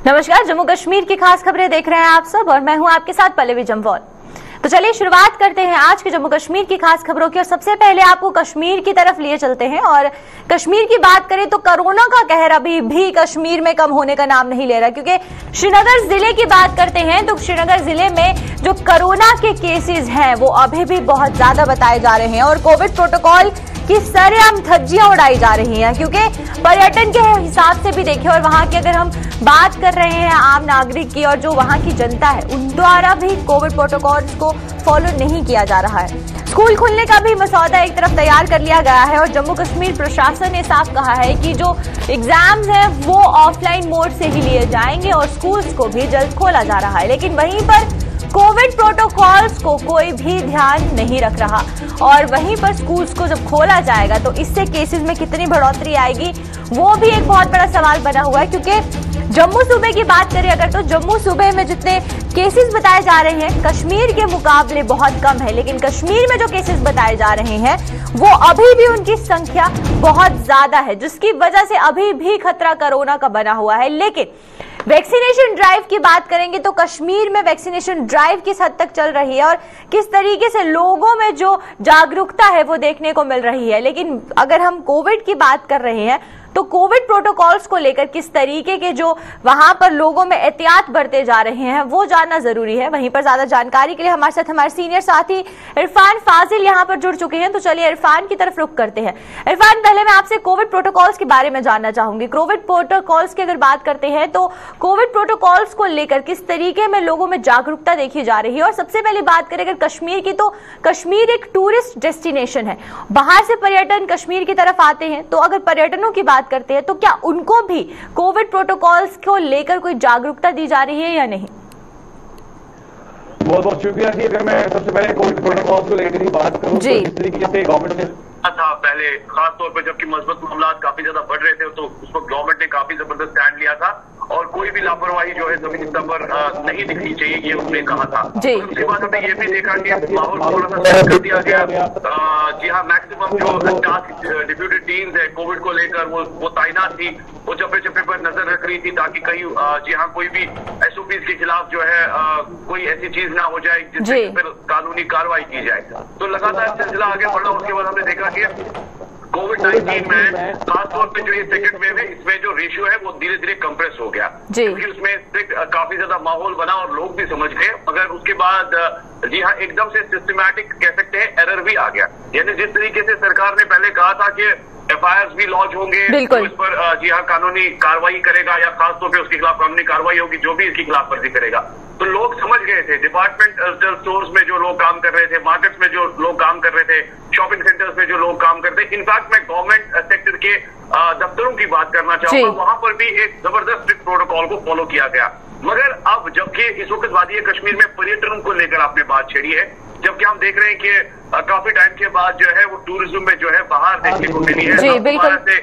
नमस्कार, जम्मू कश्मीर की खास खबरें देख रहे हैं आप सब और मैं हूं आपके साथ पल्लवी जम्वाल। तो चलिए शुरुआत करते हैं आज के जम्मू कश्मीर की खास खबरों की। और सबसे पहले आपको कश्मीर की तरफ लिए चलते हैं और कश्मीर की बात करें तो कोरोना का कहर अभी भी कश्मीर में कम होने का नाम नहीं ले रहा, क्योंकि श्रीनगर जिले की बात करते हैं तो श्रीनगर जिले में जो कोरोना के केसेस हैं वो अभी भी बहुत ज्यादा बताए जा रहे हैं और कोविड प्रोटोकॉल की सरेआम धज्जियां उड़ाई जा रही हैं, क्योंकि पर्यटन के हिसाब से भी देखें और वहां की अगर हम बात कर रहे हैं आम नागरिक की और जो वहां की जनता है उन द्वारा भी कोविड प्रोटोकॉल्स को फॉलो नहीं किया जा रहा है। स्कूल खुलने का भी मसौदा एक तरफ तैयार कर लिया गया है और जम्मू कश्मीर प्रशासन ने साफ कहा है कि जो एग्जाम्स हैं वो ऑफलाइन मोड से ही लिए जाएंगे और स्कूल्स को भी जल्द खोला जा रहा है। लेकिन वहीं पर कोविड प्रोटोकॉल्स को कोई भी ध्यान नहीं रख रहा और वहीं पर स्कूल्स को जब खोला जाएगा तो इससे केसेस में कितनी बढ़ोतरी आएगी वो भी एक बहुत बड़ा सवाल बना हुआ है। क्योंकि जम्मू सूबे की बात करें अगर तो जम्मू सूबे में जितने केसेस बताए जा रहे हैं कश्मीर के मुकाबले बहुत कम है, लेकिन कश्मीर में जो केसेस बताए जा रहे हैं वो अभी भी उनकी संख्या बहुत ज्यादा है, जिसकी वजह से अभी भी खतरा कोरोना का बना हुआ है। लेकिन वैक्सीनेशन ड्राइव की बात करेंगे तो कश्मीर में वैक्सीनेशन ड्राइव किस हद तक चल रही है और किस तरीके से लोगों में जो जागरूकता है वो देखने को मिल रही है। लेकिन अगर हम कोविड की बात कर रहे हैं तो कोविड प्रोटोकॉल्स को लेकर किस तरीके के जो वहां पर लोगों में एहतियात बरते जा रहे हैं वो जानना जरूरी है। वहीं पर ज्यादा जानकारी के लिए हमारे साथ हमारे सीनियर साथी इरफान फाजिल यहां पर जुड़ चुके हैं, तो चलिए इरफान की तरफ रुख करते हैं। इरफान, पहले मैं आपसे कोविड प्रोटोकॉल्स के बारे में जानना चाहूंगी। कोविड प्रोटोकॉल्स की अगर बात करते हैं तो कोविड प्रोटोकॉल्स को लेकर किस तरीके में लोगों में जागरूकता देखी जा रही है। और सबसे पहले बात करें अगर कश्मीर की तो कश्मीर एक टूरिस्ट डेस्टिनेशन है, बाहर से पर्यटन कश्मीर की तरफ आते हैं, तो अगर पर्यटनों की बात करते हैं तो क्या उनको भी कोविड प्रोटोकॉल्स को लेकर कोई जागरूकता दी जा रही है या नहीं? बहुत बहुत शुक्रिया जी। अगर मैं सबसे पहले कोविड प्रोटोकॉल्स को लेकर ही बात करूं तो जिस तरीके से गवर्नमेंट ने था पहले, खास तौर पर जबकि मजबूत मामला काफी ज्यादा बढ़ रहे थे तो उस वक्त गवर्नमेंट ने काफी जबरदस्त स्टैंड लिया था और कोई भी लापरवाही जो है जमीनी स्तर पर नहीं दिखनी चाहिए, ये उसने कहा था। उसके बाद हमने ये भी देखा कि माहौल थोड़ा सा तैयार कर दिया गया। जी हाँ, मैक्सिमम जो टास्क डिप्यूटी टीम्स है कोविड को लेकर वो तैनात थी, वो चप्पे चप्पे पर नजर रख रही थी ताकि कहीं जी हाँ कोई भी SOPs के खिलाफ जो है कोई ऐसी चीज ना हो जाए जिससे फिर कानूनी कार्रवाई की जाए। तो लगातार सिलसिला आगे बढ़ा। उसके बाद हमने देखा कि कोविड-19 में खासतौर पे जो ये सेकंड वेव है इसमें जो रेशियो है वो धीरे धीरे कंप्रेस हो गया, क्योंकि उसमें काफी ज्यादा माहौल बना और लोग भी समझ गए। मगर उसके बाद जी हाँ एकदम से सिस्टमैटिक कह सकते हैं एरर भी आ गया। यानी जिस तरीके से सरकार ने पहले कहा था कि FIRs भी लॉन्च होंगे तो इस पर जी हाँ कानूनी कार्रवाई करेगा या खासतौर पे उसके खिलाफ कानूनी कार्रवाई होगी जो भी इसकी खिलाफ वर्जी करेगा, तो लोग समझ गए थे। डिपार्टमेंटल स्टोर्स में जो लोग काम कर रहे थे, मार्केट्स में जो लोग काम कर रहे थे, शॉपिंग सेंटर्स में जो लोग काम करते थे, इनफैक्ट मैं गवर्नमेंट सेक्टर के दफ्तरों की बात करना चाहूंगा, वहां पर भी एक जबरदस्त स्ट्रिक्ट प्रोटोकॉल को फॉलो किया गया। मगर अब जबकि इस वक्त वादी कश्मीर में पर्यटन को लेकर आपने बात छेड़ी है, जबकि हम देख रहे हैं कि काफी टाइम के बाद जो है वो टूरिज्म में जो है बाहर देखने को मिली है।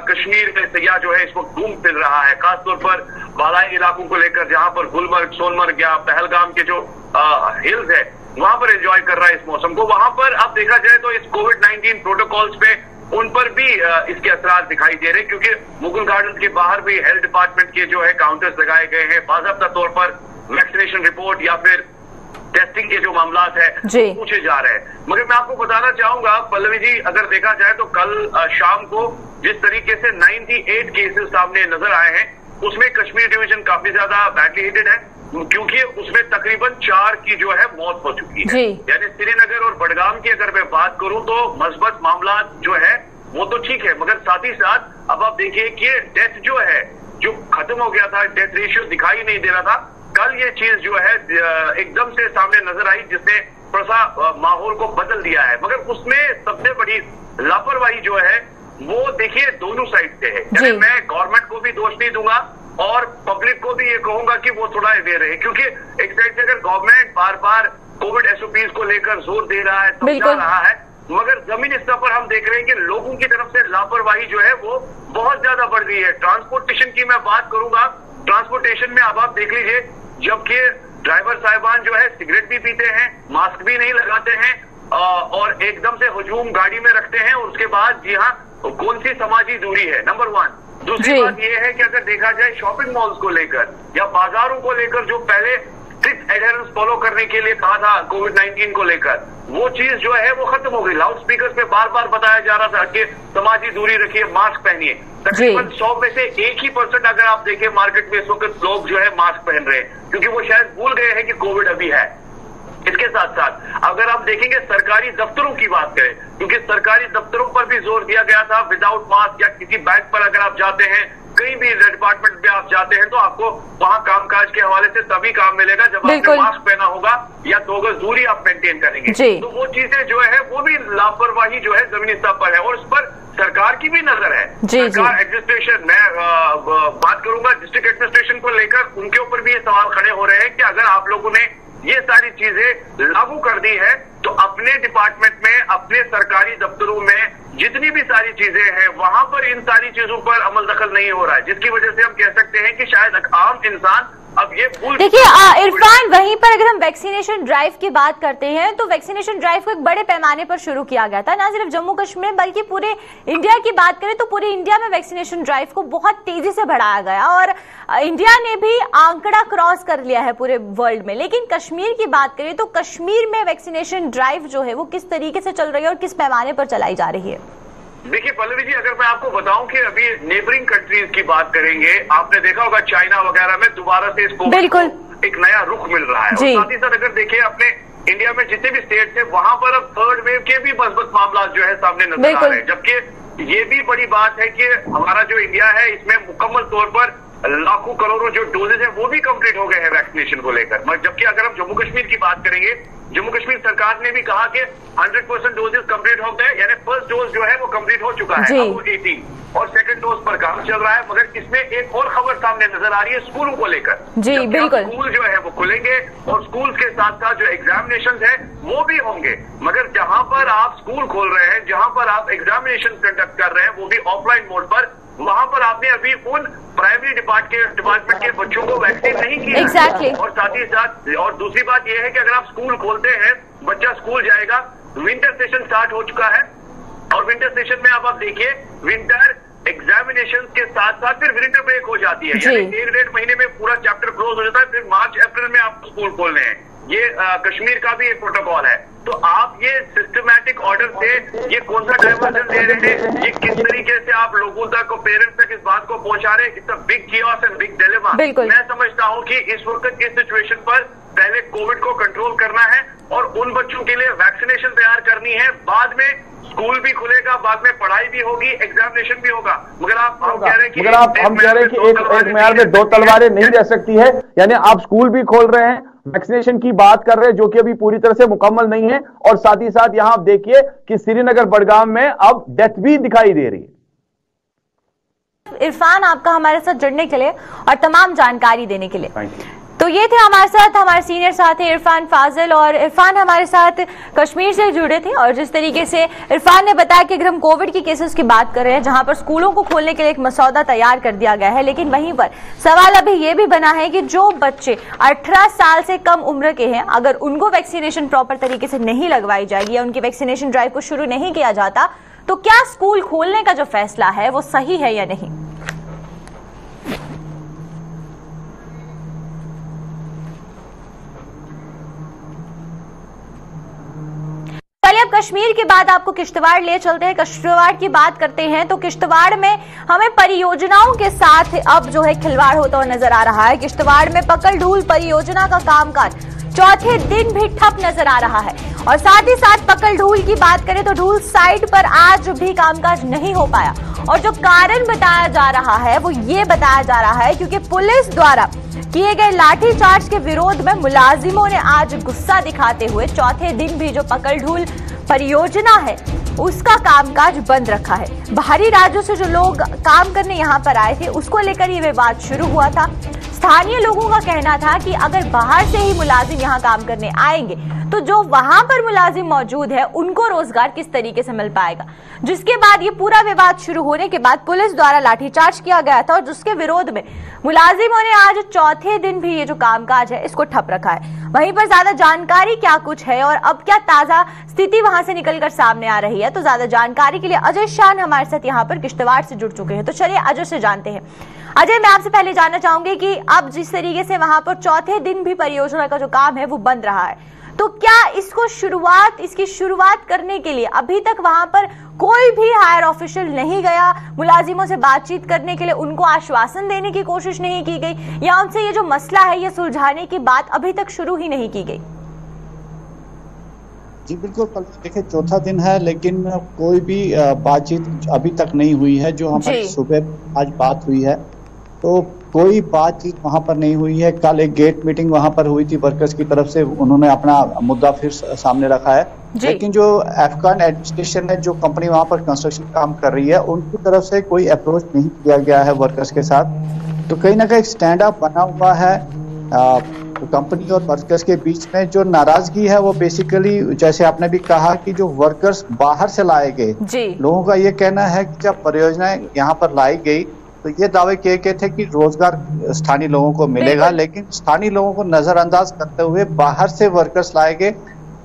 कश्मीर में सयाह जो है इस वक्त घूम फिर रहा है, खासतौर पर बालाई इलाकों को लेकर जहां पर गुलमर्ग, सोनमर्ग या पहलगाम के जो हिल्स है वहां पर एंजॉय कर रहा है इस मौसम को। वहां पर अब देखा जाए तो इस कोविड-19 प्रोटोकॉल्स पे उन पर भी इसके असरार दिखाई दे रहे हैं, क्योंकि मुगल गार्डन के बाहर भी हेल्थ डिपार्टमेंट के जो है काउंटर्स लगाए गए हैं। बाकायदा तौर पर वैक्सीनेशन रिपोर्ट या फिर टेस्टिंग के जो मामला है पूछे जा रहे हैं। मगर मैं आपको बताना चाहूंगा पल्लवी जी, अगर देखा जाए तो कल शाम को जिस तरीके से 98 केसेस सामने नजर आए हैं उसमें कश्मीर डिवीजन काफी ज्यादा बैडली हिटेड है, क्योंकि उसमें तकरीबन 4 की जो है मौत हो चुकी है। यानी श्रीनगर और बडगाम की अगर मैं बात करूं तो मस्बत मामला जो है वो तो ठीक है, मगर साथ ही साथ अब आप देखिए कि डेथ जो है जो खत्म हो गया था, डेथ रेशियो दिखाई नहीं दे रहा था, कल ये चीज जो है एकदम से सामने नजर आई जिसने थोड़ा सा माहौल को बदल दिया है। मगर उसमें सबसे बड़ी लापरवाही जो है वो देखिए दोनों साइड से है। यानी मैं गवर्नमेंट को भी दोष नहीं दूंगा और पब्लिक को भी ये कहूंगा कि वो थोड़ा अवेयर रहे, क्योंकि एक साइड से अगर गवर्नमेंट बार बार कोविड SOPs को लेकर जोर दे रहा है, समझा रहा है, मगर जमीनी स्तर पर हम देख रहे हैं कि लोगों की तरफ से लापरवाही जो है वो बहुत ज्यादा बढ़ गई है। ट्रांसपोर्टेशन की मैं बात करूंगा, ट्रांसपोर्टेशन में अब आप देख लीजिए, जबकि ड्राइवर साहिबान जो है सिगरेट भी पीते हैं, मास्क भी नहीं लगाते हैं और एकदम से हुजूम गाड़ी में रखते हैं और उसके बाद जी हाँ कौन सी समाजी दूरी है नंबर 1। दूसरी बात यह है कि अगर देखा जाए शॉपिंग मॉल्स को लेकर या बाजारों को लेकर जो पहले स्ट्रिक्ट एडहेरेंस फॉलो करने के लिए कहा था कोविड-19 को लेकर, वो चीज जो है वो खत्म हो गई। लाउड स्पीकर पे बार बार बताया जा रहा था कि समाजी दूरी रखिए, मास्क पहनिए। तकरीबन 100 में से 1% अगर आप देखें मार्केट में इस वक्त लोग जो है मास्क पहन रहे हैं, क्योंकि वो शायद भूल गए हैं कि कोविड अभी है। इसके साथ साथ अगर आप देखेंगे सरकारी दफ्तरों की बात करें, क्योंकि सरकारी दफ्तरों पर भी जोर दिया गया था विदाउट मास्क, या किसी बैंक पर अगर आप जाते हैं, कहीं भी डिपार्टमेंट में आप जाते हैं तो आपको वहां कामकाज के हवाले से तभी काम मिलेगा जब आपने मास्क पहना होगा या 2 गज दूरी आप मेंटेन करेंगे। तो वो चीजें जो है वो भी लापरवाही जो है जमीनी स्तर पर है और उस पर सरकार की भी नजर है। सरकार एडमिनिस्ट्रेशन, मैं बात करूंगा डिस्ट्रिक्ट एडमिनिस्ट्रेशन को लेकर, उनके ऊपर भी ये सवाल खड़े हो रहे हैं कि अगर आप लोगों ने ये सारी चीजें लागू कर दी है तो अपने डिपार्टमेंट में, अपने सरकारी दफ्तरों में जितनी भी सारी चीजें हैं वहां पर इन सारी चीजों पर अमल दखल नहीं हो रहा है, जिसकी वजह से हम कह सकते हैं कि शायद आम इंसान अब ये भूल। देखिए इरफान, वहीं पर अगर हम वैक्सीनेशन ड्राइव की बात करते हैं तो वैक्सीनेशन ड्राइव को एक बड़े पैमाने पर शुरू किया गया था, ना सिर्फ जम्मू कश्मीर बल्कि पूरे इंडिया की बात करें तो पूरे इंडिया में वैक्सीनेशन ड्राइव को बहुत तेजी से बढ़ाया गया और इंडिया ने भी आंकड़ा क्रॉस कर लिया है पूरे वर्ल्ड में। लेकिन कश्मीर की बात करें तो कश्मीर में वैक्सीनेशन ड्राइव जो है वो किस तरीके से चल रही है और किस पैमाने पर चलाई जा रही है? देखिए पल्लवी जी, अगर मैं आपको बताऊं कि अभी नेबरिंग कंट्रीज की बात करेंगे, आपने देखा होगा चाइना वगैरह में दोबारा से इसको बिल्कुल एक नया रुख मिल रहा है। और साथ ही साथ अगर देखें अपने इंडिया में जितने भी स्टेट थे वहां पर अब थर्ड वेव के भी मजबूत मामला जो है सामने नजर आ रहे हैं, जबकि ये भी बड़ी बात है कि हमारा जो इंडिया है इसमें मुकम्मल तौर पर लाखों करोड़ों जो डोजेज है वो भी कंप्लीट हो गए हैं वैक्सीनेशन को लेकर। जबकि अगर हम जम्मू कश्मीर की बात करेंगे, जम्मू कश्मीर सरकार ने भी कहा कि 100% डोजेज कंप्लीट हो गए, यानी फर्स्ट डोज जो है वो कंप्लीट हो चुका है, अब 18 और सेकंड डोज पर काम चल रहा है। मगर इसमें एक और खबर सामने नजर आ रही है स्कूलों को लेकर। जी बिल्कुल, स्कूल जो है वो खुलेंगे और स्कूल के साथ साथ जो एग्जामिनेशन है वो भी होंगे, मगर जहां पर आप स्कूल खोल रहे हैं, जहां पर आप एग्जामिनेशन कंडक्ट कर रहे हैं वो भी ऑफलाइन मोड पर, वहां पर आपने अभी उन प्राइमरी डिपार्टमेंट के बच्चों को वैक्सीन नहीं किया। Exactly. और साथ ही साथ और दूसरी बात यह है कि अगर आप स्कूल खोलते हैं, बच्चा स्कूल जाएगा, विंटर सेशन स्टार्ट हो चुका है और विंटर सेशन में अब आप देखिए विंटर एग्जामिनेशन के साथ साथ फिर विंटर ब्रेक हो जाती है, यानी 1-1.5 महीने में पूरा चैप्टर क्लोज हो जाता है, फिर मार्च अप्रैल में आपको स्कूल खोलने हैं। ये कश्मीर का भी एक प्रोटोकॉल है। तो आप ये सिस्टमैटिक ऑर्डर से ये कौन सा डाइवर्जन दे रहे हैं, ये किस तरीके से आप लोगों तक, पेरेंट्स तक इस बात को पहुंचा रहे हैं, it's a big chaos and big dilemma. मैं समझता हूं कि इस वक्त इस सिचुएशन पर पहले कोविड को कंट्रोल करना है और उन बच्चों के लिए वैक्सीनेशन तैयार करनी है, बाद में स्कूल भी खुलेगा, बाद में पढ़ाई भी होगी, एग्जामिनेशन भी होगा। मगर आप हम कह रहे हैं कि एक म्यार में 2 तलवारें नहीं रह सकती है, यानी आप स्कूल भी खोल रहे हैं, वैक्सीनेशन की बात कर रहे हैं जो कि अभी पूरी तरह से मुकम्मल नहीं है, और साथ ही साथ यहां आप देखिए कि श्रीनगर बडगाम में अब डेथ भी दिखाई दे रही है। इरफान, आपका हमारे साथ जुड़ने के लिए और तमाम जानकारी देने के लिए। तो ये थे हमारे साथ हमारे सीनियर साथी इरफान फाजिल, और इरफान हमारे साथ कश्मीर से जुड़े थे और जिस तरीके से इरफान ने बताया कि अगर हम कोविड की केसेस की बात कर रहे हैं जहां पर स्कूलों को खोलने के लिए एक मसौदा तैयार कर दिया गया है, लेकिन वहीं पर सवाल अभी ये भी बना है कि जो बच्चे 18 साल से कम उम्र के हैं, अगर उनको वैक्सीनेशन प्रॉपर तरीके से नहीं लगवाई जाएगी या उनकी वैक्सीनेशन ड्राइव को शुरू नहीं किया जाता तो क्या स्कूल खोलने का जो फैसला है वो सही है या नहीं? अब कश्मीर के बाद आपको किश्तवाड़ ले चलते हैं। किश्तवाड़ की बात करते हैं तो किश्तवाड़ में हमें परियोजनाओं के साथ अब जो है खिलवाड़ होता हुआ नजर आ रहा है। किश्तवाड़ में पकल ढूल परियोजना का कामकाज चौथे दिन भी ठप नजर आ रहा है और साथ ही साथ पकल ढूल की बात करें तो ढूल साइट पर आज भी कामकाज नहीं हो पाया और जो कारण बताया जा रहा है वो ये बताया जा रहा है क्योंकि पुलिस द्वारा किए गए लाठीचार्ज के विरोध में मुलाजिमों ने आज गुस्सा दिखाते हुए चौथे दिन भी जो पकल ढूल परियोजना है उसका कामकाज बंद रखा है। बाहरी राज्यों से जो लोग काम करने यहाँ पर आए थे उसको लेकर ये विवाद शुरू हुआ था। स्थानीय लोगों का कहना था कि अगर बाहर से ही मुलाजिम यहाँ काम करने आएंगे तो जो वहां पर मुलाजिम मौजूद है उनको रोजगार किस तरीके से मिल पाएगा। जिसके बाद ये पूरा विवाद शुरू होने के बाद पुलिस द्वारा लाठीचार्ज किया गया था और जिसके विरोध में मुलाजिमों ने आज चौथे दिन भी ये जो कामकाज है इसको ठप रखा है। वहीं पर ज्यादा जानकारी क्या कुछ है और अब क्या ताजा स्थिति वहां से निकलकर सामने आ रही है, तो ज्यादा जानकारी के लिए अजय शान हमारे साथ यहाँ पर किश्तवाड़ से जुड़ चुके हैं। तो चलिए अजय से जानते हैं। अजय, मैं आपसे पहले जानना चाहूंगी कि अब जिस तरीके से वहां पर चौथे दिन भी परियोजना का जो काम है वो बंद रहा है, तो क्या इसकी शुरुआत करने के लिए अभी तक वहां पर कोई भी हायर ऑफिशियल नहीं गया, मुलाजिमों से बातचीत करने के लिए उनको आश्वासन देने की कोशिश नहीं की गई, या उनसे ये जो मसला है ये सुलझाने की बात अभी तक शुरू ही नहीं की गई? जी बिल्कुल, देखिए चौथा दिन है लेकिन कोई भी बातचीत अभी तक नहीं हुई है। जो हमारी सुबह आज बात हुई है तो कोई बातचीत वहां पर नहीं हुई है। कल एक गेट मीटिंग वहां पर हुई थी वर्कर्स की तरफ से, उन्होंने अपना मुद्दा फिर सामने रखा है। लेकिन जो अफगान एडमिनिस्ट्रेशन है, जो कंपनी वहां पर कंस्ट्रक्शन काम कर रही है, उनकी तरफ से कोई अप्रोच नहीं किया गया है वर्कर्स के साथ। तो कहीं ना कहीं स्टैंड अप बना हुआ है कंपनी और वर्कर्स के बीच में। जो नाराजगी है वो बेसिकली जैसे आपने भी कहा कि जो वर्कर्स बाहर से लाए गए, लोगों का ये कहना है कि जब परियोजनाएं यहाँ पर लाई गई तो ये दावे किए गए थे कि रोजगार स्थानीय लोगों को मिलेगा, लेकिन स्थानीय लोगों को नजरअंदाज करते हुए बाहर से वर्कर्स लाए गए,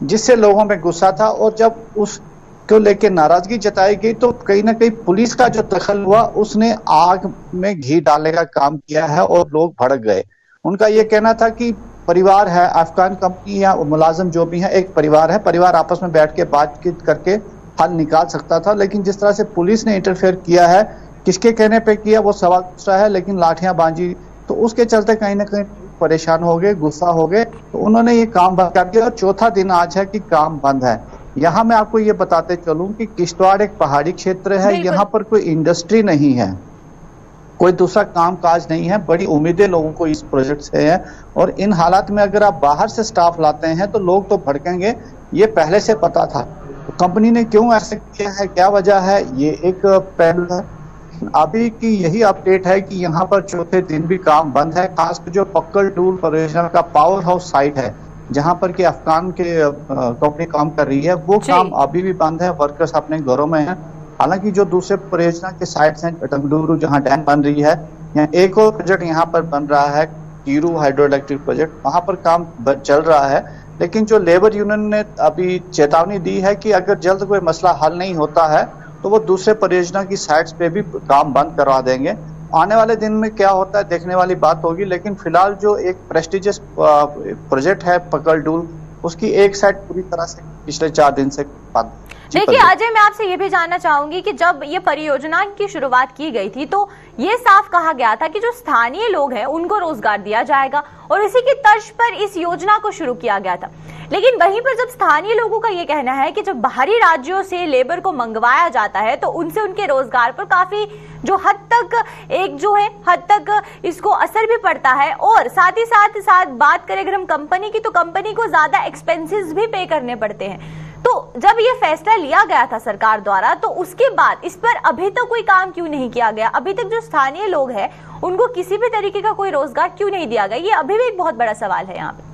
जिससे लोगों में गुस्सा था। और जब उसको लेकर नाराजगी जताई गई तो कहीं ना कहीं पुलिस का जो दखल हुआ उसने आग में घी डालने का काम किया है और लोग भड़क गए। उनका ये कहना था कि परिवार है, अफगान कंपनी या मुलाजिम जो भी है एक परिवार है, परिवार आपस में बैठ के बातचीत करके हल निकाल सकता था। लेकिन जिस तरह से पुलिस ने इंटरफेयर किया है, किसके कहने पे किया वो सवाल दूसरा है, लेकिन लाठियां बांधी तो उसके चलते कहीं ना कहीं परेशान हो गए, गुस्सा हो गए, तो उन्होंने ये काम बंद कर दिया। और चौथा दिन आज है कि काम बंद है। यहाँ मैं आपको ये बताते चलूं कि किश्तवाड़ एक पहाड़ी क्षेत्र है, यहाँ पर कोई इंडस्ट्री नहीं है, कोई दूसरा काम काज नहीं है। बड़ी उम्मीदें लोगों को इस प्रोजेक्ट से है और इन हालात में अगर आप बाहर से स्टाफ लाते हैं तो लोग तो भड़केंगे, ये पहले से पता था। तो कंपनी ने क्यों ऐसे किया है, क्या वजह है, ये एक पहलू है। अभी की यही अपडेट है कि यहाँ पर चौथे दिन भी काम बंद है। खासकर जो पक्कल टूल परियोजना का पावर हाउस साइट है जहाँ पर कि अफगान के कंपनी काम कर रही है, वो काम अभी भी बंद है, वर्कर्स अपने घरों में हैं। हालांकि जो दूसरे परियोजना के साइट्स हैं, टंगडूरू जहाँ डैम बन रही है, यहाँ एक और प्रोजेक्ट यहाँ पर बन रहा है, कीरू हाइड्रो इलेक्ट्रिक प्रोजेक्ट, वहां पर काम चल रहा है। लेकिन जो लेबर यूनियन ने अभी चेतावनी दी है कि अगर जल्द कोई मसला हल नहीं होता है तो वो दूसरे परियोजना की साइट्स पे भी काम बंद करवा देंगे। आने वाले दिन में क्या होता है देखने वाली बात होगी। लेकिन फिलहाल जो एक प्रेस्टिजियस प्रोजेक्ट है पकल डूल, उसकी एक साइड पूरी तरह से पिछले 4 दिन से बंद। देखिए अजय, मैं आपसे ये भी जानना चाहूंगी कि जब ये परियोजना की शुरुआत की गई थी तो ये साफ कहा गया था कि जो स्थानीय लोग हैं उनको रोजगार दिया जाएगा और इसी की तर्ज पर इस योजना को शुरू किया गया था। लेकिन वहीं पर जब स्थानीय लोगों का ये कहना है कि जब बाहरी राज्यों से लेबर को मंगवाया जाता है तो उनसे उनके रोजगार पर काफी जो हद तक इसको असर भी पड़ता है, और साथ ही साथ बात करें अगर हम कंपनी की, तो कंपनी को ज्यादा एक्सपेंसेस भी पे करने पड़ते हैं। तो जब ये फैसला लिया गया था सरकार द्वारा, तो उसके बाद इस पर अभी तक कोई काम क्यों नहीं किया गया? अभी तक जो स्थानीय लोग हैं उनको किसी भी तरीके का कोई रोजगार क्यों नहीं दिया गया? ये अभी भी एक बहुत बड़ा सवाल है यहाँ पे।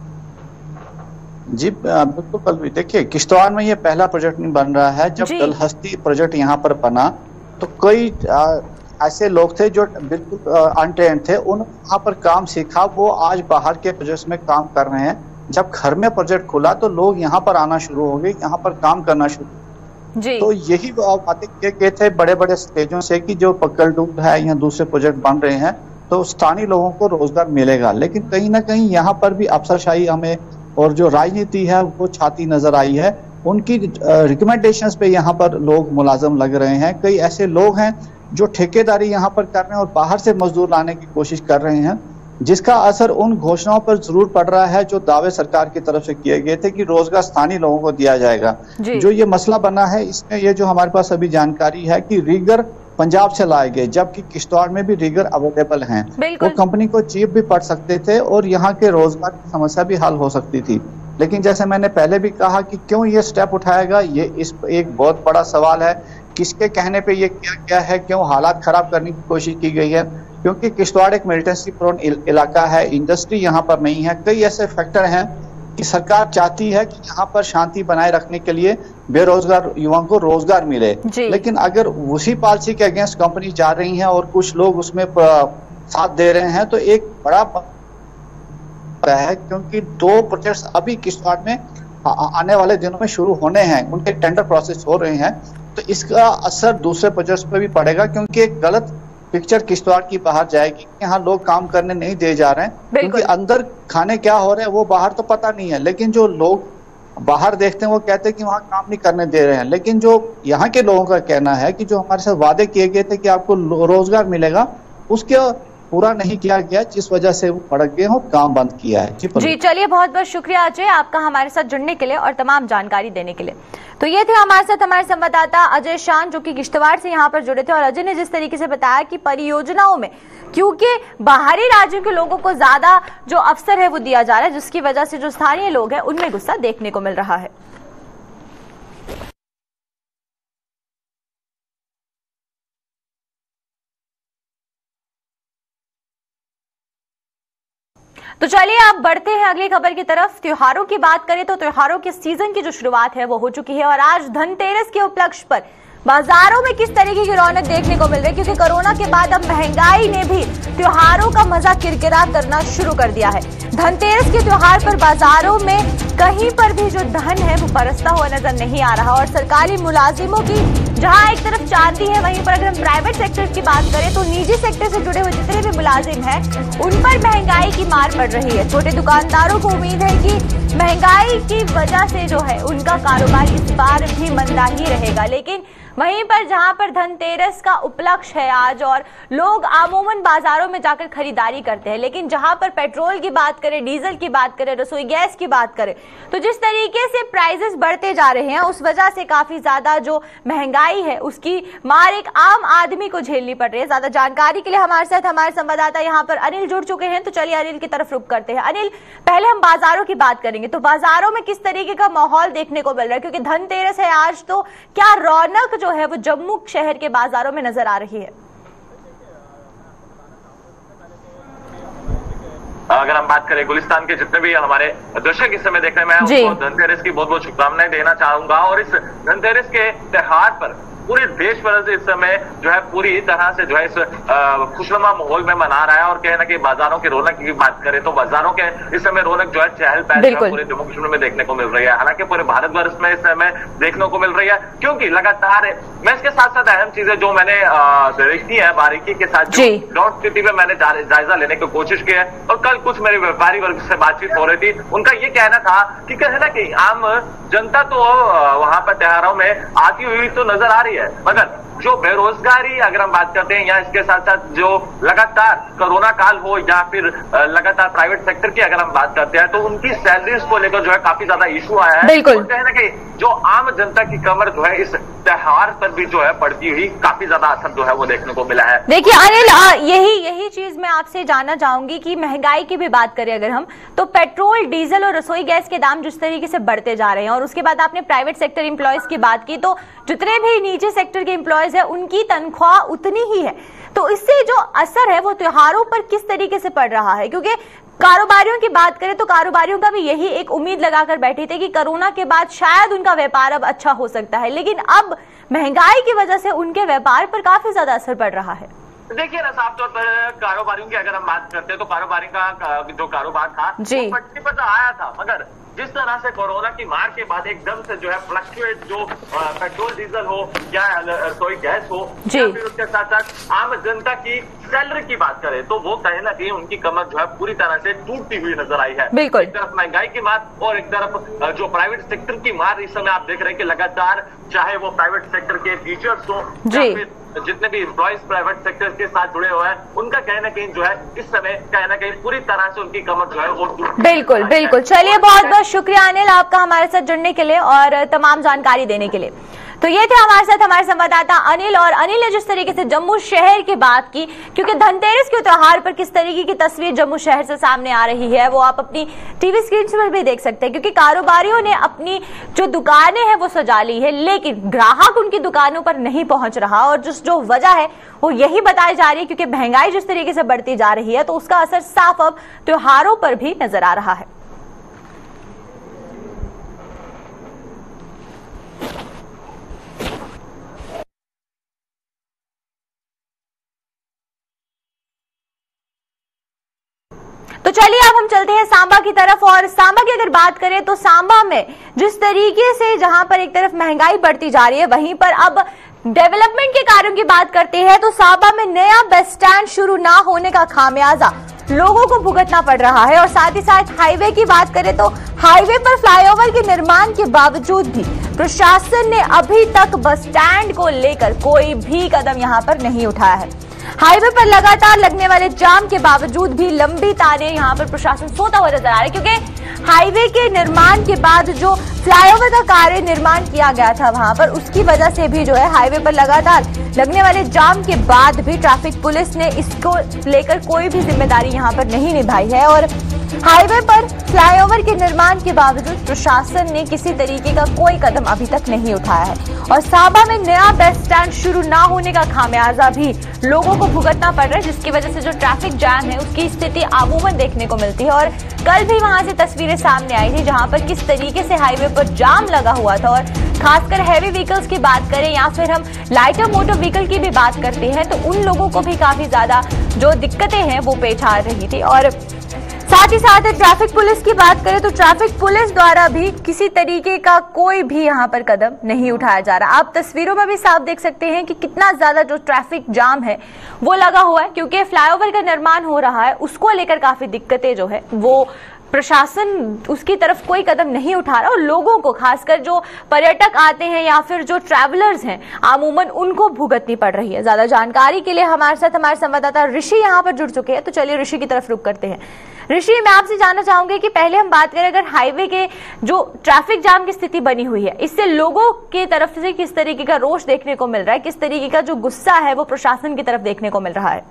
जी बिल्कुल, देखिए किश्तवाड़ में ये पहला प्रोजेक्ट नहीं बन रहा है। जब दलहस्ती प्रोजेक्ट यहाँ पर बना तो कई ऐसे लोग थे जो बिल्कुल अनट्रेंड थे, उन वहाँ पर काम सीखा, वो आज बाहर के प्रोजेक्ट में काम कर रहे हैं। जब घर में प्रोजेक्ट खुला तो लोग यहाँ पर आना शुरू हो गए, यहाँ पर काम करना शुरू। तो यही बातें किए थे बड़े बड़े स्टेजों से कि जो पक्कल डूब है, यहाँ दूसरे प्रोजेक्ट बन रहे हैं तो स्थानीय लोगों को रोजगार मिलेगा। लेकिन कहीं ना कहीं यहाँ पर भी अफसरशाही हमें और जो राजनीति है वो छाती नजर आई है। उनकी रिकमेंडेशंस पे यहाँ पर लोग मुलाजम लग रहे हैं। कई ऐसे लोग हैं जो ठेकेदारी यहाँ पर कर रहे हैं और बाहर से मजदूर लाने की कोशिश कर रहे हैं, जिसका असर उन घोषणाओं पर जरूर पड़ रहा है जो दावे सरकार की तरफ से किए गए थे कि रोजगार स्थानीय लोगों को दिया जाएगा। जो ये मसला बना है इसमें ये जो हमारे पास अभी जानकारी है कि रीगर पंजाब से लाए गए, जबकि किश्तवाड़ में भी रीगर अवेलेबल हैं, वो कंपनी को चीप भी पड़ सकते थे और यहाँ के रोजगार की समस्या भी हल हो सकती थी। लेकिन जैसे मैंने पहले भी कहा कि क्यों ये स्टेप उठाएगा, ये इस एक बहुत बड़ा सवाल है। किसके कहने पे ये क्या क्या है, क्यों हालात खराब करने की कोशिश की गई है? क्योंकि किश्तवाड़ एक मिलिटेंसी प्रोन इलाका है, इंडस्ट्री यहाँ पर नहीं है, कई ऐसे फैक्टर हैं कि सरकार चाहती है कि यहाँ पर शांति बनाए रखने के लिए बेरोजगार युवाओं को रोजगार मिले। लेकिन अगर उसी पॉलिसी के अगेंस्ट कंपनी जा रही हैं और कुछ लोग उसमें साथ दे रहे हैं, तो एक बड़ा है, क्योंकि 2 प्रोजेक्ट्स अभी किश्तवाड़ में आने वाले दिनों में शुरू होने हैं, उनके टेंडर प्रोसेस हो रहे हैं, तो इसका असर दूसरे प्रोजेक्ट्स पे भी पड़ेगा, क्योंकि एक गलत पिक्चर किश्तवाड़ की बाहर जाएगी। यहाँ लोग काम करने नहीं दिए जा रहे हैं, क्योंकि अंदर खाने क्या हो रहे हैं वो बाहर तो पता नहीं है, लेकिन जो लोग बाहर देखते हैं वो कहते हैं कि वहाँ काम नहीं करने दे रहे हैं। लेकिन जो यहाँ के लोगों का कहना है कि जो हमारे साथ वादे किए गए थे कि आपको रोजगार मिलेगा, उसके पूरा नहीं किया गया, जिस वजह से वो भड़क गए हो, काम बंद किया है। जी चलिए, बहुत बहुत शुक्रिया अजय आपका हमारे साथ जुड़ने के लिए और तमाम जानकारी देने के लिए। तो ये थे हमारे साथ हमारे संवाददाता अजय शान, जो कि किश्तवाड़ से यहाँ पर जुड़े थे। और अजय ने जिस तरीके से बताया कि परियोजनाओं में क्योंकि बाहरी राज्यों के लोगों को ज्यादा जो अवसर है वो दिया जा रहा है, जिसकी वजह से जो स्थानीय लोग हैं उनमें गुस्सा देखने को मिल रहा है। तो चलिए अब बढ़ते हैं अगली खबर की तरफ। त्योहारों की बात करें तो त्योहारों के सीजन की जो शुरुआत है वो हो चुकी है, और आज धनतेरस के उपलक्ष्य पर बाजारों में किस तरीके की रौनक देखने को मिल रही है, क्योंकि कोरोना के बाद अब महंगाई ने भी त्योहारों का मजा किरकिरा करना शुरू कर दिया है। धनतेरस के त्योहार पर बाजारों में कहीं पर भी जो धन है वो बरसता हुआ नजर नहीं आ रहा, और सरकारी मुलाजिमों की जहां एक तरफ चांदी है, वहीं पर अगर हम प्राइवेट सेक्टर की बात करें तो निजी सेक्टर से जुड़े हुए जितने भी मुलाजिम हैं उन पर महंगाई की मार पड़ रही है। छोटे दुकानदारों को उम्मीद है कि महंगाई की वजह से जो है उनका कारोबार इस बार भी मंदा ही रहेगा, लेकिन वहीं पर जहां पर धनतेरस का उपलक्ष्य है आज और लोग अमूमन बाजारों में जाकर खरीदारी करते हैं, लेकिन जहां पर पेट्रोल की बात करें, डीजल की बात करें, रसोई गैस की बात करें, तो जिस तरीके से प्राइसेस बढ़ते जा रहे हैं उस वजह से काफी ज्यादा जो महंगाई है उसकी मार एक आम आदमी को झेलनी पड़ रही है। ज्यादा जानकारी के लिए हमारे साथ हमारे संवाददाता यहाँ पर अनिल जुड़ चुके हैं, तो चलिए अनिल की तरफ रुख करते हैं। अनिल, पहले हम बाजारों की बात करेंगे, तो बाजारों में किस तरीके का माहौल देखने को मिल रहा है, क्योंकि धनतेरस है आज, तो क्या रौनक जो है वो जम्मू शहर के बाजारों में नजर आ रही है? अगर हम बात करें गुलिस्तान के जितने भी हमारे दर्शक इस समय देख रहे हैं, मैं उनको धनतेरस की बहुत बहुत शुभकामनाएं देना चाहूंगा। और इस धनतेरस के त्योहार पर पूरे देश भर से इस समय जो है पूरी तरह से जो है इस खुशनुमा माहौल में मना रहा है। और कहे ना कि बाजारों की रौनक की बात करें तो बाजारों के इस समय रौनक जो है चहल पहल पूरे जम्मू कश्मीर में देखने को मिल रही है, हालांकि पूरे भारतवर्ष में इस समय देखने को मिल रही है, क्योंकि लगातार मैं इसके साथ साथ अहम चीजें जो मैंने देखी है बारीकी के साथ, जो ग्राउंड स्थिति में मैंने जायजा लेने की कोशिश की है, और कल कुछ मेरे व्यापारी वर्ग से बातचीत हो रही थी, उनका ये कहना था कि कहे ना कि आम जनता तो वहां पर त्योहारों में आती हुई तो नजर आ रही है, मगर जो बेरोजगारी अगर हम बात करते हैं या इसके साथ साथ जो लगातार कोरोना काल हो या फिर लगातार प्राइवेट सेक्टर की अगर हम बात करते हैं, तो उनकी सैलरीज को लेकर जो है काफी ज्यादा इशू आया है। बिल्कुल, कहीं ना कहीं जो आम जनता की कमर जो है इस त्योहार पर भी जो है पड़ती हुई काफी ज्यादा असर जो है वो देखने को मिला है। देखिए अनिल, यही चीज मैं आपसे जानना चाहूंगी कि महंगाई की भी बात करें अगर हम, तो पेट्रोल, डीजल और रसोई गैस के दाम जिस तरीके से बढ़ते जा रहे हैं, और उसके बाद आपने प्राइवेट सेक्टर एम्प्लॉयज की बात की, तो जितने भी निजी सेक्टर के एम्प्लॉयज है उनकी तनख्वाह उतनी ही है, तो इससे जो असर है वो त्योहारों पर किस तरीके से पड़ रहा है? क्योंकि कारोबारियों की बात करें तो कारोबारियों का भी यही एक उम्मीद लगाकर बैठे थे कि कोरोना के बाद शायद उनका व्यापार अब अच्छा हो सकता है, लेकिन अब महंगाई की वजह से उनके व्यापार पर काफी ज्यादा असर पड़ रहा है। देखिए ना, साफ तौर पर कारोबारियों की अगर हम बात करते हैं तो कारोबारी का जो कारोबार था वो पटरी पर तो आया था, मगर जिस तरह से कोरोना की मार के बाद एकदम से जो है फ्लक्चुएट जो पेट्रोल डीजल हो या रसोई गैस हो या फिर उसके साथ साथ आम जनता की सैलरी की बात करें तो वो कहीं ना कहीं उनकी कमर जो है पूरी तरह से टूटती हुई नजर आई है। बिल्कुल, एक तरफ महंगाई की मार और एक तरफ जो प्राइवेट सेक्टर की मार इस समय आप देख रहे हैं कि लगातार चाहे वो प्राइवेट सेक्टर के टीचर्स हो या फिर जितने भी एम्प्लॉइज प्राइवेट सेक्टर के साथ जुड़े हुए हैं, उनका कहीं ना कहीं जो है इस समय कहीं ना कहीं पूरी तरह से उनकी कमर जो है वो बिल्कुल बिल्कुल। चलिए, बहुत बहुत शुक्रिया अनिल आपका हमारे साथ जुड़ने के लिए और तमाम जानकारी देने के लिए। तो ये थे हमारे साथ हमारे संवाददाता अनिल, और अनिल ने जिस तरीके से जम्मू शहर की बात की, क्योंकि धनतेरस के त्योहार पर किस तरीके की तस्वीर जम्मू शहर से सामने आ रही है वो आप अपनी टीवी स्क्रीन पर भी देख सकते हैं, क्योंकि कारोबारियों ने अपनी जो दुकानें हैं वो सजा ली है, लेकिन ग्राहक उनकी दुकानों पर नहीं पहुंच रहा, और जो वजह है वो यही बताई जा रही है क्योंकि महंगाई जिस तरीके से बढ़ती जा रही है तो उसका असर साफ अब त्योहारों पर भी नजर आ रहा है। तो चलिए अब हम चलते हैं सांबा की तरफ, और सांबा की अगर बात करें तो सांबा में जिस तरीके से जहां पर एक तरफ महंगाई बढ़ती जा रही है, वहीं पर अब डेवलपमेंट के कार्यों की बात करते हैं तो सांबा में नया बस स्टैंड शुरू ना होने का खामियाजा लोगों को भुगतना पड़ रहा है। और साथ ही साथ हाईवे की बात करें तो हाईवे पर फ्लाईओवर के निर्माण के बावजूद भी प्रशासन ने अभी तक बस स्टैंड को लेकर कोई भी कदम यहां पर नहीं उठाया है। हाईवे पर लगातार लगने वाले जाम के बावजूद भी लंबी तारें यहां पर प्रशासन सोता हुआ नजर आ रहा है, क्योंकि हाईवे के निर्माण के बाद जो फ्लाईओवर का कार्य निर्माण किया गया था वहां पर, उसकी वजह से भी जो है हाईवे पर लगातार लगने वाले जाम के बाद भी ट्रैफिक पुलिस ने इसको लेकर कोई भी जिम्मेदारी यहां पर नहीं निभाई है। और हाईवे पर फ्लाईओवर के निर्माण के बावजूद प्रशासन ने किसी तरीके का कोई कदम अभी तक नहीं उठाया है, और सांबा में नया बस स्टैंड शुरू ना होने का खामियाजा भी लोगों को भुगतना पड़ रहा है, जिसकी वजह से जो ट्रैफिक जाम है उसकी स्थिति अमूमन देखने को मिलती है। और कल भी वहां से तस्वीरें सामने आई थी जहां पर किस तरीके से हाईवे पर जाम लगा हुआ था, और खासकर हैवी व्हीकल्स की बात करें या फिर हम लाइटर मोटर व्हीकल की भी बात करते हैं तो उन लोगों को भी काफी ज्यादा जो दिक्कतें हैं वो पेश आ रही थी। और साथ ही साथ ट्रैफिक पुलिस की बात करें तो ट्रैफिक पुलिस द्वारा भी किसी तरीके का कोई भी यहां पर कदम नहीं उठाया जा रहा। आप तस्वीरों में भी साफ देख सकते हैं कि कितना ज्यादा जो ट्रैफिक जाम है वो लगा हुआ है, क्योंकि फ्लाईओवर का निर्माण हो रहा है, उसको लेकर काफी दिक्कतें जो है वो प्रशासन उसकी तरफ कोई कदम नहीं उठा रहा, और लोगों को खासकर जो पर्यटक आते हैं या फिर जो ट्रैवलर्स हैं अमूमन उनको भुगतनी पड़ रही है। ज्यादा जानकारी के लिए हमारे साथ हमारे संवाददाता ऋषि यहाँ पर जुड़ चुके हैं, तो चलिए ऋषि की तरफ रुख करते हैं। ऋषि, मैं आपसे जानना चाहूंगी कि पहले हम बात करें अगर हाईवे के जो ट्रैफिक जाम की स्थिति बनी हुई है, इससे लोगों की तरफ से किस तरीके का रोष देखने को मिल रहा है, किस तरीके का जो गुस्सा है वो प्रशासन की तरफ देखने को मिल रहा है?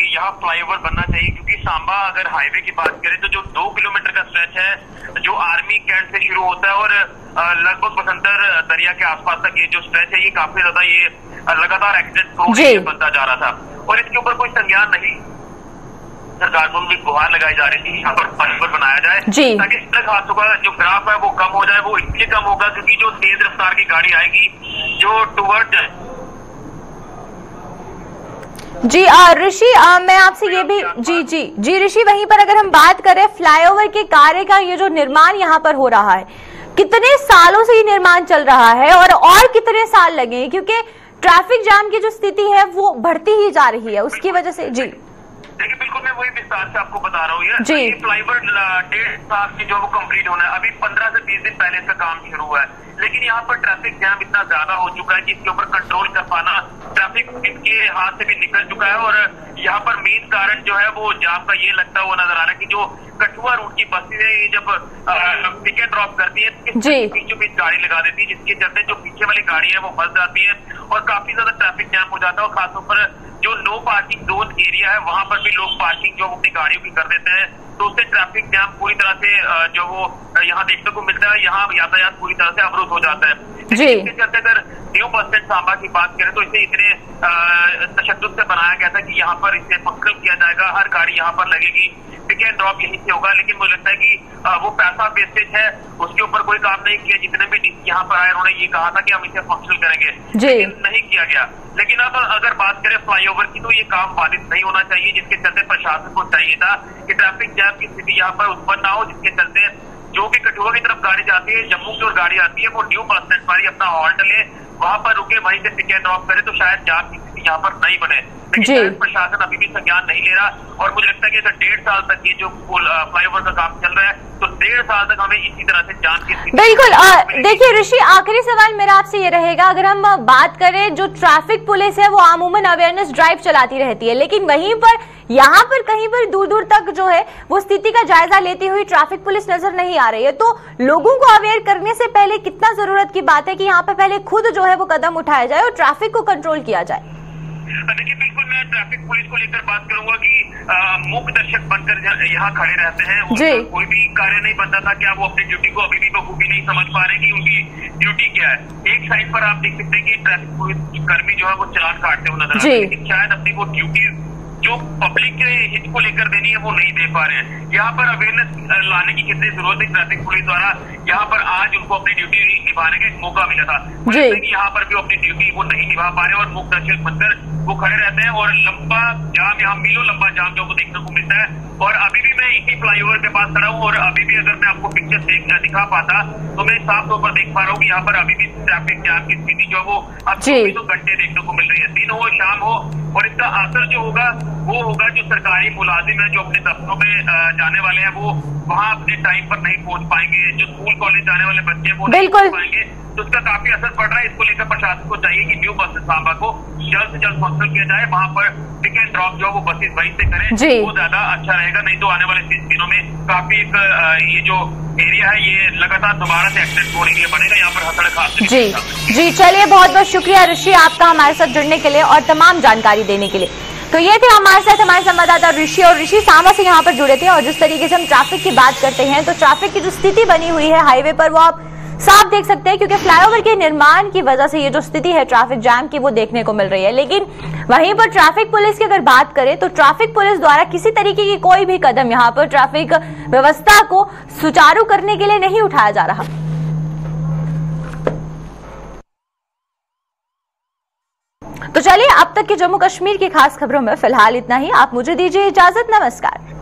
यहाँ फ्लाईओवर बनना चाहिए, क्योंकि सांबा अगर हाईवे की बात करें तो जो 2 किलोमीटर का स्ट्रेच है जो आर्मी कैंट से शुरू होता है और लगभग बसंतर दरिया के आसपास तक ये जो स्ट्रेच है ये काफी ज्यादा ये लगातार एक्सीडेंट प्रोन बनता जा रहा था, और इसके ऊपर कोई संज्ञान नहीं। सरकार को भी गुहार लगाई जा रही थी यहाँ पर फ्लाईओवर बनाया जाए ताकि सड़क हादसों का जो ग्राफ है वो कम हो जाए। वो इसलिए कम होगा क्योंकि जो तेज रफ्तार की गाड़ी आएगी जो टुवर्ड जी ऋषि, मैं आपसे ये भी जी ऋषि, वहीं पर अगर हम बात करें फ्लाईओवर के कार्य का ये जो निर्माण यहाँ पर हो रहा है, कितने सालों से ये निर्माण चल रहा है और कितने साल लगे, क्योंकि ट्रैफिक जाम की जो स्थिति है वो बढ़ती ही जा रही है उसकी वजह से? जी देखिए, बिल्कुल मैं वही विस्तार से आपको बता रहा हूँ। ये फ्लाईओवर 1.5 साल की जो वो कंप्लीट होना है, अभी 15 से 20 दिन पहले इसका काम शुरू हुआ है, लेकिन यहाँ पर ट्रैफिक जैम इतना ज्यादा हो चुका है कि इसके ऊपर कंट्रोल कर पाना ट्रैफिक इसके हाथ से भी निकल चुका है। और यहाँ पर मेन कारण जो है वो जाम का ये लगता हुआ नजर आ रहा है कि जो कठुआ रूट की बसें जब पिक एंड ड्रॉप करती है बीचों बीच गाड़ी लगा देती है, जिसके चलते जो पीछे वाली गाड़ी है वो फंस जाती है और काफी ज्यादा ट्रैफिक जैम हो जाता है। और खासतौर पर जो नो पार्किंग जोन एरिया है वहां पर भी लोग पार्किंग जो अपनी गाड़ियों की कर देते हैं, तो उससे ट्रैफिक जैम पूरी तरह से जो वो यहाँ देखने को मिलता है, यहाँ यातायात पूरी तरह से अवरुद्ध हो जाता है। इसके चलते अगर न्यू बस स्टैंड सांबा की बात करें तो इसे इतने तशद्दुद से बनाया गया था कि यहाँ पर इसे फंक्शन किया जाएगा, हर गाड़ी यहाँ पर लगेगी, पिक एंड ड्रॉप यहीं से होगा। लेकिन मुझे लगता है कि वो पैसा वेस्टेज है, उसके ऊपर कोई काम नहीं किया। जितने भी यहाँ पर आए उन्होंने ये कहा था कि हम इसे फंक्शन करेंगे, लेकिन नहीं किया गया। लेकिन अब अगर बात करें फ्लाईओवर की तो ये काम बाधित नहीं होना चाहिए, जिसके चलते प्रशासन को चाहिए था कि ट्रैफिक जैम की स्थिति यहाँ पर उत्पन्न ना हो, जिसके चलते जो भी कठुआ की तरफ गाड़ी जाती है, जम्मू की ओर गाड़ी आती है, वो न्यू बस स्टैंड पर ही अपना हॉल्ट ले, वहां पर रुके, वहीं से पिक एंड ड्रॉप करे तो शायद जाम की यहाँ पर नहीं बने, लेकिन प्रशासन अभी भी संज्ञान नहीं ले रहा। और मुझे लगता है कि अगर 1.5 साल तक ये जो फ्लाईओवर का काम चल रहा है तो 1.5 साल तक हमें इसी तरह से जान की। बिल्कुल। देखिए ऋषि, आखिरी सवाल मेरा आपसे ये रहेगा, अगर हम बात करें जो ट्रैफिक पुलिस है वो अमूमन अवेयरनेस ड्राइव चलाती रहती है, लेकिन वहीं पर यहाँ पर कहीं पर दूर दूर तक जो है वो स्थिति का जायजा लेती हुई ट्रैफिक पुलिस नजर नहीं आ रही है। तो लोगों को अवेयर करने से पहले कितना जरूरत की बात है कि यहाँ पे पहले खुद जो है वो कदम उठाया जाए और ट्रैफिक को कंट्रोल किया जाए। देखिए बिल्कुल, मैं ट्रैफिक पुलिस को लेकर बात करूंगा कि मूक दर्शक बनकर यहाँ खड़े रहते हैं, कोई भी कार्य नहीं बनता था। क्या वो अपनी ड्यूटी को अभी भी बखूबी नहीं समझ पा रहे कि उनकी ड्यूटी क्या है? एक साइड पर आप देख सकते हैं कि ट्रैफिक पुलिस कर्मी जो है वो चालान काटते हुए नजर आते हैं, लेकिन शायद अपनी वो ड्यूटी जो पब्लिक के हित को लेकर देनी है वो नहीं दे पा रहे हैं। यहाँ पर अवेयरनेस लाने की कितनी जरूरत है ट्रैफिक पुलिस द्वारा। यहाँ पर आज उनको अपनी ड्यूटी निभाने का एक मौका मिला था, यहाँ पर भी अपनी ड्यूटी वो नहीं निभा पा रहे और मुक्त दर्शक बनकर वो खड़े रहते हैं और लंबा जाम, यहाँ मीलों लंबा जाम जो देखने को मिलता है। और अभी भी मैं इसी फ्लाईओवर के पास खड़ा हूँ और अभी भी अगर मैं आपको पिक्चर दिखा पाता तो मैं साफ तौर पर देख पा रहा हूँ कि यहाँ पर अभी भी ट्रैफिक जाम की स्थिति जो है वो अब 24 घंटे देखने को मिल रही है, दिन हो शाम हो। और इसका असर जो होगा वो होगा जो सरकारी मुलाजिम है जो अपने दफ्तरों में जाने वाले हैं वो वहाँ अपने टाइम पर नहीं पहुंच पाएंगे, जो स्कूल कॉलेज जाने वाले बच्चे वो नहीं पहुंच पाएंगे। तो उसका काफी असर पड़ रहा है। इसको लेकर प्रशासन को चाहिए कि न्यू बस सांबा को जल्द से जल्द फंक्शन किया जाए, वहाँ पर पिक एंड ड्रॉप जो वो बसेस वहीं से करें, वो ज्यादा अच्छा रहेगा। नहीं तो आने वाले दिनों में काफी एक ये जो एरिया है ये लगातार दोबारा से एक्सीडेंट होने के लिए बनेगा। यहाँ पर हसड़ खास जी चलिए, बहुत बहुत शुक्रिया ऋषि आपका हमारे साथ जुड़ने के लिए और तमाम जानकारी देने के लिए। तो ये थे हमारे साथ हमारे संवाददाता ऋषि, और ऋषि सांबा से यहाँ पर जुड़े थे। और जिस तरीके से हम ट्रैफिक की बात करते हैं तो ट्रैफिक की जो स्थिति बनी हुई है हाईवे पर वो आप साफ देख सकते हैं, क्योंकि फ्लाईओवर के निर्माण की वजह से ये जो स्थिति है ट्रैफिक जैम की वो देखने को मिल रही है। लेकिन वहीं पर ट्रैफिक पुलिस की अगर बात करें तो ट्रैफिक पुलिस द्वारा किसी तरीके की कोई भी कदम यहाँ पर ट्रैफिक व्यवस्था को सुचारू करने के लिए नहीं उठाया जा रहा। तो चलिए, अब तक के जम्मू कश्मीर की खास खबरों में फिलहाल इतना ही। आप मुझे दीजिए इजाजत। नमस्कार।